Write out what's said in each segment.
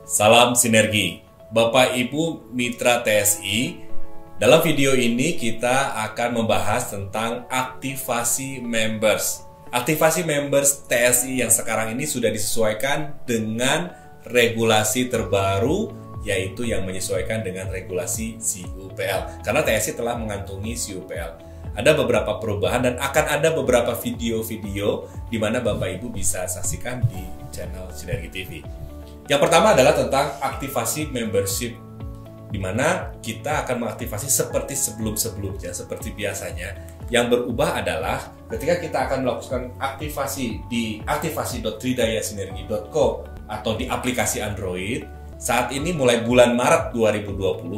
Salam sinergi, Bapak Ibu Mitra TSI. Dalam video ini kita akan membahas tentang aktivasi members. Aktivasi members TSI yang sekarang ini sudah disesuaikan dengan regulasi terbaru, yaitu yang menyesuaikan dengan regulasi CUPL. Karena TSI telah mengantungi CUPL. Ada beberapa perubahan dan akan ada beberapa video-video di mana Bapak Ibu bisa saksikan di channel Sinergi TV. Yang pertama adalah tentang aktivasi membership, di mana kita akan mengaktifasi seperti sebelum-sebelumnya, seperti biasanya. Yang berubah adalah ketika kita akan melakukan aktivasi di aktivasi.tridayasinergi.co atau di aplikasi Android. Saat ini mulai bulan Maret 2020,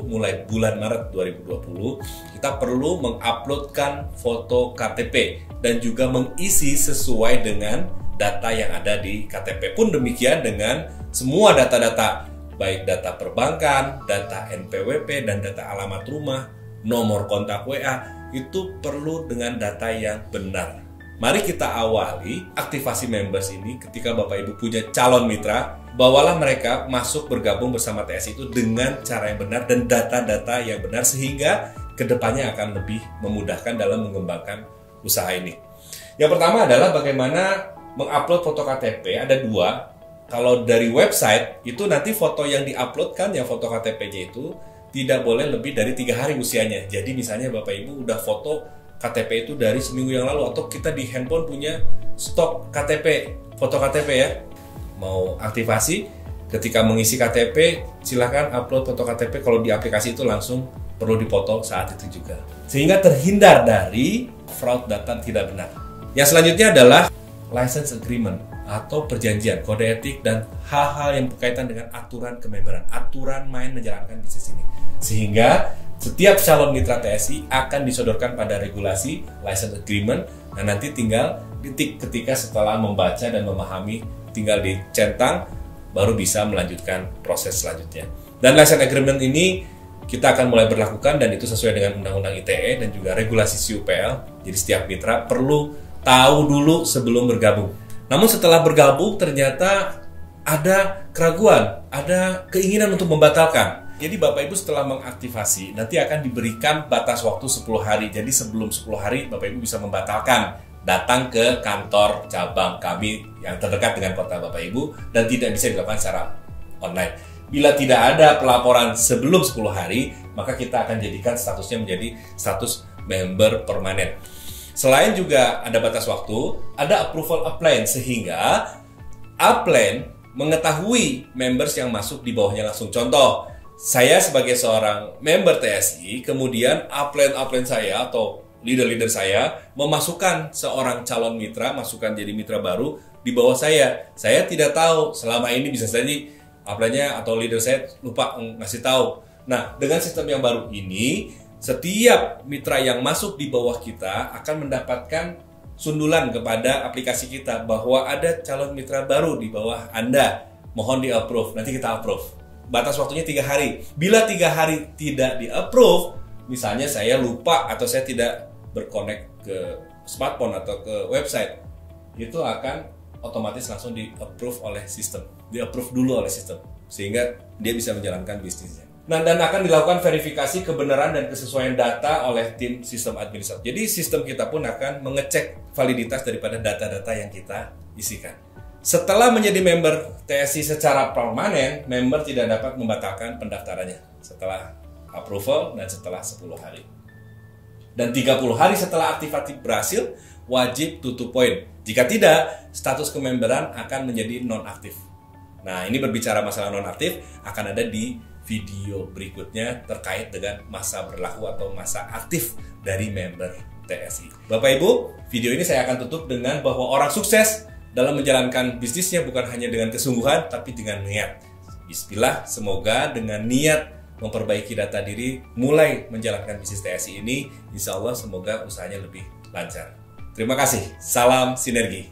kita perlu menguploadkan foto KTP dan juga mengisi sesuai dengan data yang ada di KTP. Pun demikian dengan semua data-data, baik data perbankan, data NPWP, dan data alamat rumah, nomor kontak WA, itu perlu dengan data yang benar. Mari kita awali aktivasi members ini ketika Bapak Ibu punya calon mitra, bawalah mereka masuk bergabung bersama TSI itu dengan cara yang benar dan data-data yang benar, sehingga kedepannya akan lebih memudahkan dalam mengembangkan usaha ini. Yang pertama adalah bagaimana mengupload foto KTP. Ada dua. Kalau dari website itu nanti foto yang diuploadkan, yang foto KTP-nya itu tidak boleh lebih dari 3 hari usianya. Jadi misalnya Bapak Ibu udah foto KTP itu dari seminggu yang lalu, atau kita di handphone punya stok KTP, foto KTP ya. Mau aktivasi, ketika mengisi KTP silahkan upload foto KTP. Kalau di aplikasi itu langsung perlu dipoto saat itu juga, sehingga terhindar dari fraud data tidak benar. Yang selanjutnya adalah license agreement atau perjanjian, kode etik, dan hal-hal yang berkaitan dengan aturan kememberan, aturan main menjalankan bisnis ini. Sehingga setiap calon mitra TSI akan disodorkan pada regulasi license agreement, dan nanti tinggal titik ketika setelah membaca dan memahami, tinggal dicentang, baru bisa melanjutkan proses selanjutnya. Dan license agreement ini kita akan mulai berlakukan, dan itu sesuai dengan Undang-Undang ITE dan juga regulasi CUPL. Jadi setiap mitra perlu tahu dulu sebelum bergabung. Namun setelah bergabung ternyata ada keraguan, ada keinginan untuk membatalkan. Jadi Bapak Ibu setelah mengaktifasi nanti akan diberikan batas waktu 10 hari. Jadi sebelum 10 hari Bapak Ibu bisa membatalkan. Datang ke kantor cabang kami yang terdekat dengan kota Bapak Ibu, dan tidak bisa dilakukan secara online. Bila tidak ada pelaporan sebelum 10 hari, maka kita akan jadikan statusnya menjadi status member permanen. Selain juga ada batas waktu, ada approval upline, sehingga upline mengetahui members yang masuk di bawahnya langsung. Contoh, saya sebagai seorang member TSI, kemudian upline saya atau leader saya memasukkan seorang calon mitra, masukkan jadi mitra baru di bawah saya. Saya tidak tahu, selama ini bisa jadi upline-nya atau leader saya lupa ngasih tahu. Nah, dengan sistem yang baru ini, setiap mitra yang masuk di bawah kita akan mendapatkan sundulan kepada aplikasi kita bahwa ada calon mitra baru di bawah Anda, mohon di-approve. Nanti kita approve. Batas waktunya 3 hari. Bila 3 hari tidak di-approve, misalnya saya lupa atau saya tidak berkonek ke smartphone atau ke website, itu akan otomatis langsung di-approve oleh sistem. Di-approve dulu oleh sistem, sehingga dia bisa menjalankan bisnisnya. Nah, dan akan dilakukan verifikasi kebenaran dan kesesuaian data oleh tim sistem administrator. Jadi sistem kita pun akan mengecek validitas daripada data-data yang kita isikan. Setelah menjadi member TSI secara permanen, member tidak dapat membatalkan pendaftarannya setelah approval dan setelah 10 hari. Dan 30 hari setelah aktivasi berhasil, wajib tutup poin. Jika tidak, status kememberan akan menjadi nonaktif. Nah, ini berbicara masalah nonaktif akan ada di video berikutnya terkait dengan masa berlaku atau masa aktif dari member TSI. Bapak Ibu, video ini saya akan tutup dengan bahwa orang sukses dalam menjalankan bisnisnya bukan hanya dengan kesungguhan, tapi dengan niat. Bismillah, semoga dengan niat memperbaiki data diri, mulai menjalankan bisnis TSI ini, insya Allah semoga usahanya lebih lancar. Terima kasih, salam sinergi.